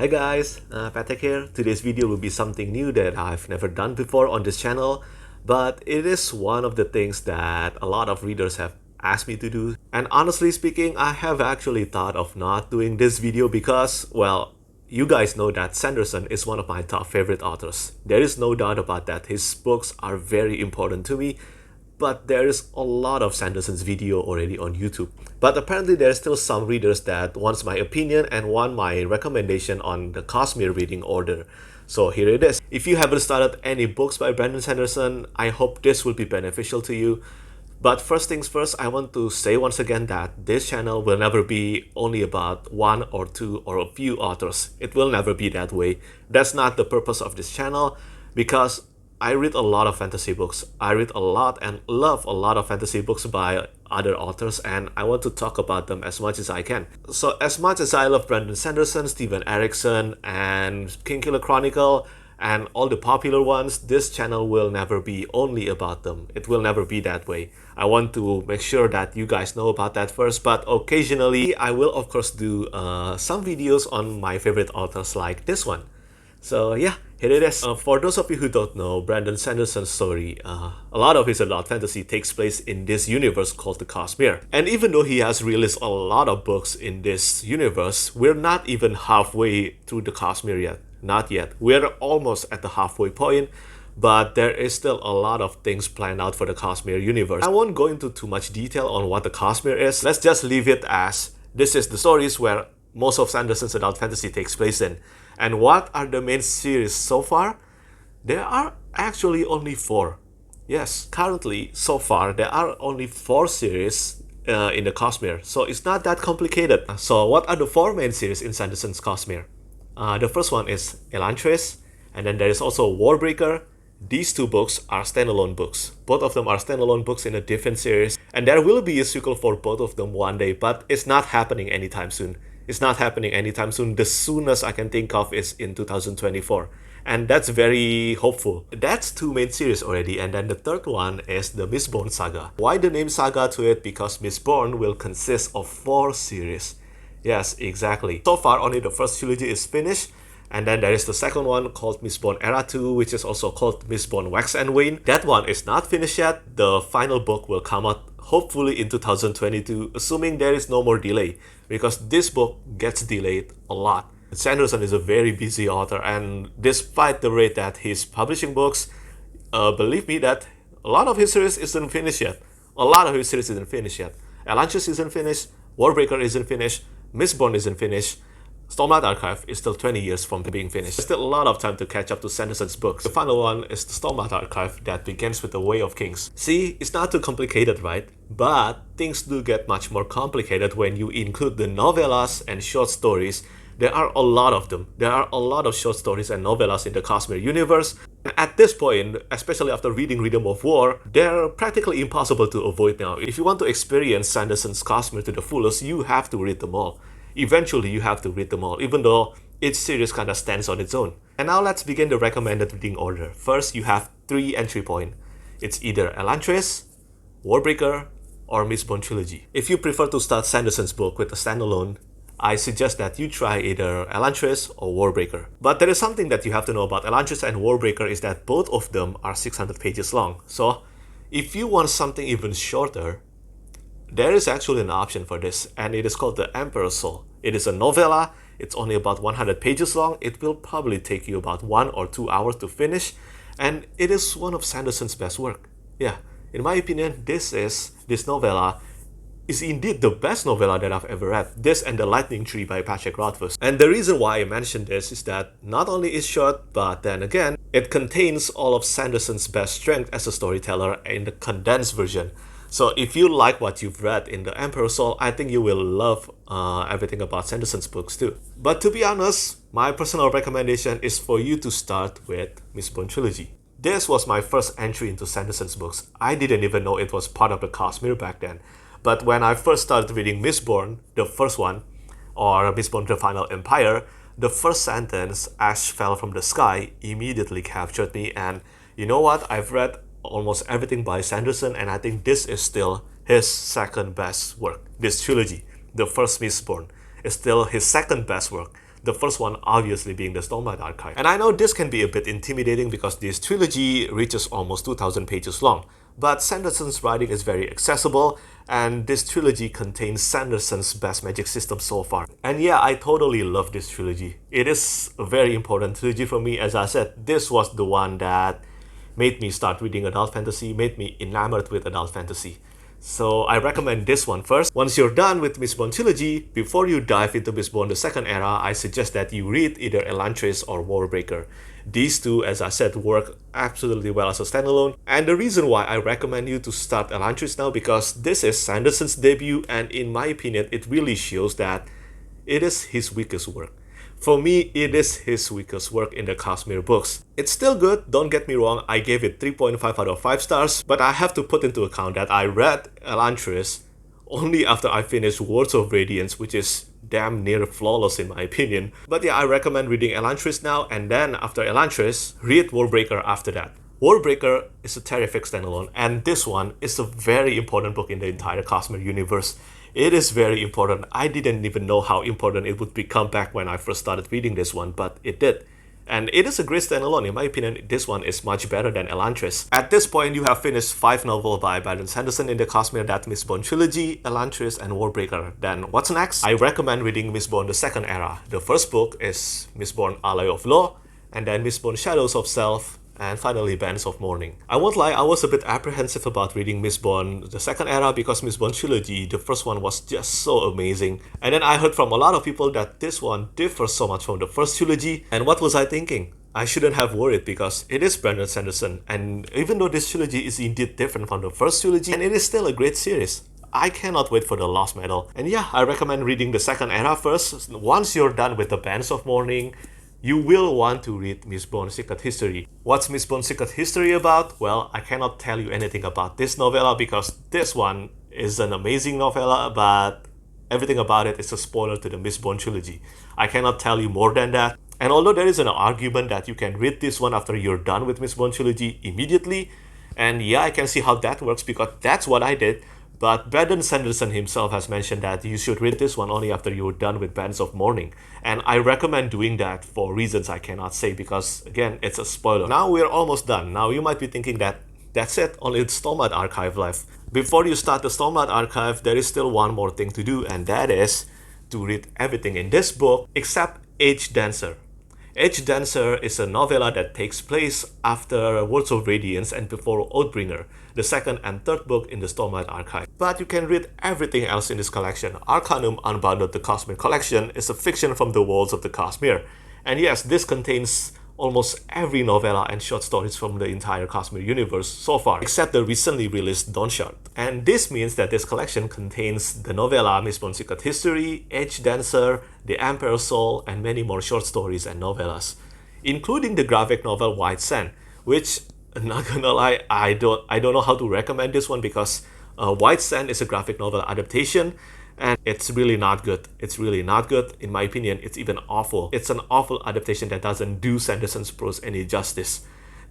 Hi guys, Petrik here. Today's video will be something new that I've never done before on this channel, but it is one of the things that a lot of readers have asked me to do. And honestly speaking, I have actually thought of not doing this video because, well, you guys know that Sanderson is one of my top favorite authors. There is no doubt about that. His books are very important to me, but there is a lot of Sanderson's video already on YouTube. But apparently there are still some readers that wants my opinion and want my recommendation on the Cosmere reading order. So here it is. If you haven't started any books by Brandon Sanderson, I hope this will be beneficial to you. But first things first, I want to say once again that this channel will never be only about one or two or a few authors. It will never be that way. That's not the purpose of this channel, because I read a lot of fantasy books. I read a lot and love a lot of fantasy books by other authors, and I want to talk about them as much as I can. So as much as I love Brandon Sanderson, Steven Erikson, and Kingkiller Chronicle, and all the popular ones, this channel will never be only about them. It will never be that way. I want to make sure that you guys know about that first, but occasionally I will of course do some videos on my favorite authors like this one. So yeah, here it is. For those of you who don't know, Brandon Sanderson's story, a lot of his adult fantasy takes place in this universe called the Cosmere. And even though he has released a lot of books in this universe, we're not even halfway through the Cosmere yet. Not yet. We're almost at the halfway point, but there is still a lot of things planned out for the Cosmere universe. I won't go into too much detail on what the Cosmere is. Let's just leave it as this is the stories where most of Sanderson's adult fantasy takes place in. And what are the main series so far? There are actually only 4. Yes, currently, so far, there are only 4 series in the Cosmere. So it's not that complicated. So what are the 4 main series in Sanderson's Cosmere? The first one is Elantris, and then there is also Warbreaker. These 2 books are standalone books. Both of them are standalone books in a different series. And there will be a sequel for both of them one day, but it's not happening anytime soon. It's not happening anytime soon. The soonest I can think of is in 2024. And that's very hopeful. That's 2 main series already. And then the third one is the Mistborn saga. Why the name saga to it? Because Mistborn will consist of 4 series. Yes, exactly. So far, only the first trilogy is finished. And then there is the second one called Mistborn Era 2, which is also called Mistborn Wax and Wane. That one is not finished yet. The final book will come out hopefully in 2022, assuming there is no more delay, because this book gets delayed a lot. Sanderson is a very busy author, and despite the rate that he's publishing books, believe me that a lot of his series isn't finished yet. Elantris isn't finished, Warbreaker isn't finished, Mistborn isn't finished, Stormlight Archive is still 20 years from being finished. There's still a lot of time to catch up to Sanderson's books. The final one is the Stormlight Archive that begins with the Way of Kings. See, it's not too complicated, right? But things do get much more complicated when you include the novellas and short stories. There are a lot of them. There are a lot of short stories and novellas in the Cosmere universe. At this point, especially after reading Rhythm of War, they're practically impossible to avoid now. If you want to experience Sanderson's Cosmere to the fullest, you have to read them all. Eventually, you have to read them all, even though each series kind of stands on its own. And now let's begin the recommended reading order. First, you have 3 entry points. It's either Elantris, Warbreaker, or Mistborn Trilogy. If you prefer to start Sanderson's book with a standalone, I suggest that you try either Elantris or Warbreaker. But there is something that you have to know about Elantris and Warbreaker is that both of them are 600 pages long. So if you want something even shorter, there is actually an option for this, and it is called The Emperor's Soul. It is a novella. It's only about 100 pages long. It will probably take you about 1 or 2 hours to finish, and it is one of Sanderson's best work. Yeah, in my opinion, this novella is indeed the best novella that I've ever read. This and The Lightning Tree by Petrik. And the reason why I mentioned this is that not only is short, but then again, it contains all of Sanderson's best strength as a storyteller in the condensed version. So if you like what you've read in The Emperor's Soul, I think you will love everything about Sanderson's books too. But to be honest, my personal recommendation is for you to start with Mistborn Trilogy. This was my first entry into Sanderson's books. I didn't even know it was part of the Cosmere back then. But when I first started reading Mistborn, the first one, or Mistborn The Final Empire, the first sentence, "Ash fell from the sky," immediately captured me. And you know what? I've read almost everything by Sanderson, and I think this is still his second best work. This trilogy, the first Mistborn, is still his second best work. The first one obviously being the Stormlight Archive. And I know this can be a bit intimidating because this trilogy reaches almost 2,000 pages long. But Sanderson's writing is very accessible, and this trilogy contains Sanderson's best magic system so far. And yeah, I totally love this trilogy. It is a very important trilogy for me. As I said, this was the one that made me start reading adult fantasy, made me enamored with adult fantasy. So I recommend this one first. Once you're done with Mistborn trilogy, before you dive into Mistborn the second era, I suggest that you read either Elantris or Warbreaker. These two, as I said, work absolutely well as a standalone. And the reason why I recommend you to start Elantris now, because this is Sanderson's debut, and in my opinion, it really shows that it is his weakest work. For me, it is his weakest work in the Cosmere books. It's still good, don't get me wrong, I gave it 3.5 out of 5 stars, but I have to put into account that I read Elantris only after I finished Words of Radiance, which is damn near flawless in my opinion. But yeah, I recommend reading Elantris now, and then after Elantris, read Warbreaker after that. Warbreaker is a terrific standalone, and this one is a very important book in the entire Cosmere universe. It is very important. I didn't even know how important it would become back when I first started reading this one, but it did. And it is a great standalone. In my opinion, this one is much better than Elantris. At this point, you have finished 5 novels by Brandon Sanderson in the Cosmere, that Mistborn trilogy, Elantris, and Warbreaker. Then what's next? I recommend reading Mistborn the second era. The first book is Mistborn Alloy of Law, and then Mistborn Shadows of Self, and finally Bands of Mourning. I won't lie, I was a bit apprehensive about reading Mistborn the second era because Mistborn trilogy, the first one was just so amazing. And then I heard from a lot of people that this one differs so much from the first trilogy. And what was I thinking? I shouldn't have worried because it is Brandon Sanderson. And even though this trilogy is indeed different from the first trilogy, and it is still a great series. I cannot wait for the Lost Medal. And yeah, I recommend reading the second era first. Once you're done with the Bands of Mourning, you will want to read Mistborn Secret History. What's Mistborn Secret History about? Well, I cannot tell you anything about this novella because this one is an amazing novella, but everything about it is a spoiler to the Mistborn trilogy. I cannot tell you more than that. And although there is an argument that you can read this one after you're done with Mistborn trilogy immediately, and yeah, I can see how that works because that's what I did. But Brandon Sanderson himself has mentioned that you should read this one only after you're done with Bands of Mourning. And I recommend doing that for reasons I cannot say because, again, it's a spoiler. Now we're almost done. Now you might be thinking that that's it, only the Stormlight Archive left. Before you start the Stormlight Archive, there is still one more thing to do, and that is to read everything in this book except Age Dancer. Age Dancer is a novella that takes place after Words of Radiance and before Oathbringer, the second and third book in the Stormlight Archive. But you can read everything else in this collection. Arcanum Unbounded, the Cosmere collection, is a fiction from the worlds of the Cosmere. And yes, this contains almost every novella and short stories from the entire Cosmere universe so far, except the recently released Dawnshard. And this means that this collection contains the novella Mistborn Secret History, Age Dancer, The Emperor's Soul, and many more short stories and novellas, including the graphic novel White Sand, which, not gonna lie, I don't know how to recommend this one because White Sand is a graphic novel adaptation, and it's really not good. It's really not good. In my opinion, it's even awful. It's an awful adaptation that doesn't do Sanderson's prose any justice.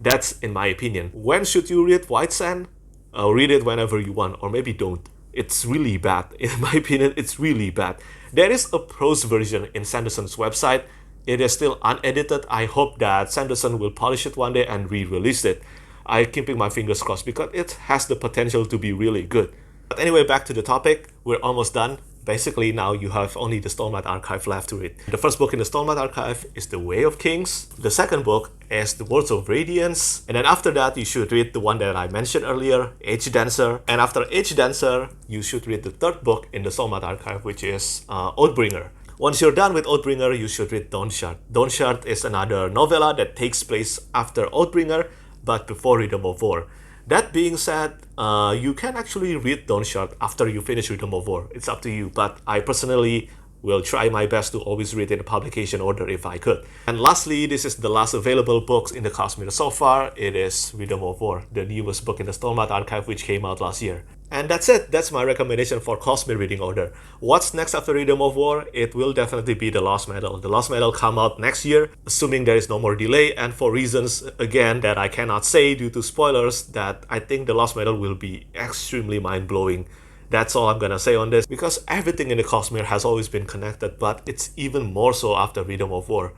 That's in my opinion. When should you read White Sand? Read it whenever you want, or maybe don't. It's really bad. In my opinion, it's really bad. There is a prose version in Sanderson's website. It is still unedited. I hope that Sanderson will polish it one day and re-release it. I'm keeping my fingers crossed because it has the potential to be really good. But anyway, back to the topic. We're almost done. Basically, now you have only the Stormlight Archive left to read. The first book in the Stormlight Archive is The Way of Kings. The second book is The Words of Radiance. And then after that, you should read the one that I mentioned earlier, Age Dancer. And after Age Dancer, you should read the third book in the Stormlight Archive, which is Oathbringer. Once you're done with Oathbringer, you should read Dawnshard. Dawnshard is another novella that takes place after Oathbringer, but before Rhythm of War. That being said, you can actually read Dawnshard after you finish Rhythm of War. It's up to you, but I personally will try my best to always read in a publication order if I could. And lastly, this is the last available books in the Cosmere so far. It is Rhythm of War, the newest book in the Stormlight Archive, which came out last year. And that's it. That's my recommendation for Cosmere reading order. What's next after Rhythm of War? It will definitely be The Lost Medal. The Lost Medal come out next year, assuming there is no more delay, and for reasons, again, that I cannot say due to spoilers, that I think The Lost Medal will be extremely mind-blowing. That's all I'm gonna say on this, because everything in the Cosmere has always been connected, but it's even more so after Rhythm of War.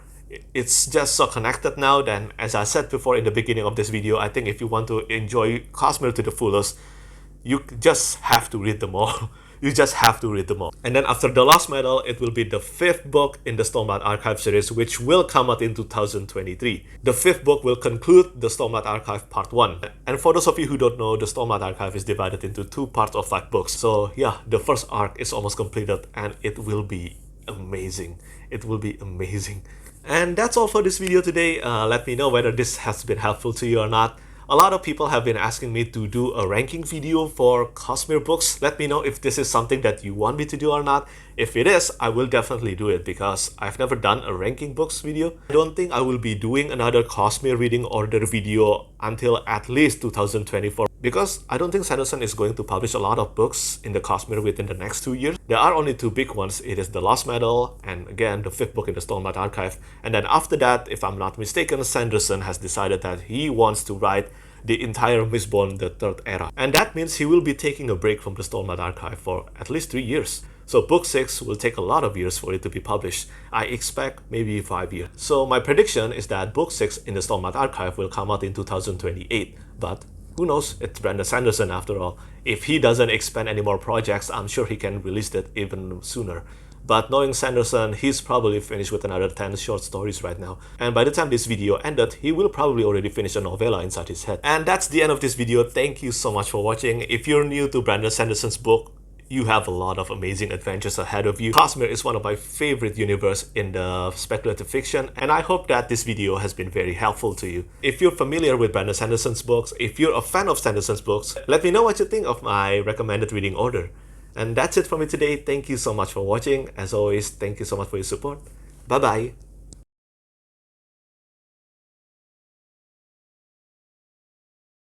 It's just so connected now. Then, as I said before in the beginning of this video, I think if you want to enjoy Cosmere to the fullest, you just have to read them all. You just have to read them all. And then after The Lost Metal, it will be the 5th book in the Stormlight Archive series, which will come out in 2023. The 5th book will conclude the Stormlight Archive Part 1. And for those of you who don't know, the Stormlight Archive is divided into 2 parts of 5 books. So yeah, the first arc is almost completed, and it will be amazing. It will be amazing. And that's all for this video today. Let me know whether this has been helpful to you or not. A lot of people have been asking me to do a ranking video for Cosmere books. Let me know if this is something that you want me to do or not. If it is, I will definitely do it, because I've never done a ranking books video. I don't think I will be doing another Cosmere reading order video until at least 2024, because I don't think Sanderson is going to publish a lot of books in the Cosmere within the next 2 years. There are only 2 big ones. It is The Lost Metal and again the 5th book in the Stormlight Archive. And then after that, if I'm not mistaken, Sanderson has decided that he wants to write the entire Mistborn, the 3rd era. And that means he will be taking a break from the Stormlight Archive for at least 3 years. So book 6 will take a lot of years for it to be published. I expect maybe 5 years. So my prediction is that book 6 in the Stormlight Archive will come out in 2028. But who knows? It's Brandon Sanderson after all. If he doesn't expand any more projects, I'm sure he can release it even sooner. But knowing Sanderson, he's probably finished with another 10 short stories right now. And by the time this video ended, he will probably already finish a novella inside his head. And that's the end of this video. Thank you so much for watching. If you're new to Brandon Sanderson's book, you have a lot of amazing adventures ahead of you. Cosmere is one of my favorite universe in the speculative fiction, and I hope that this video has been very helpful to you. If you're familiar with Brandon Sanderson's books, if you're a fan of Sanderson's books, let me know what you think of my recommended reading order. And that's it for me today. Thank you so much for watching. As always, thank you so much for your support. Bye bye.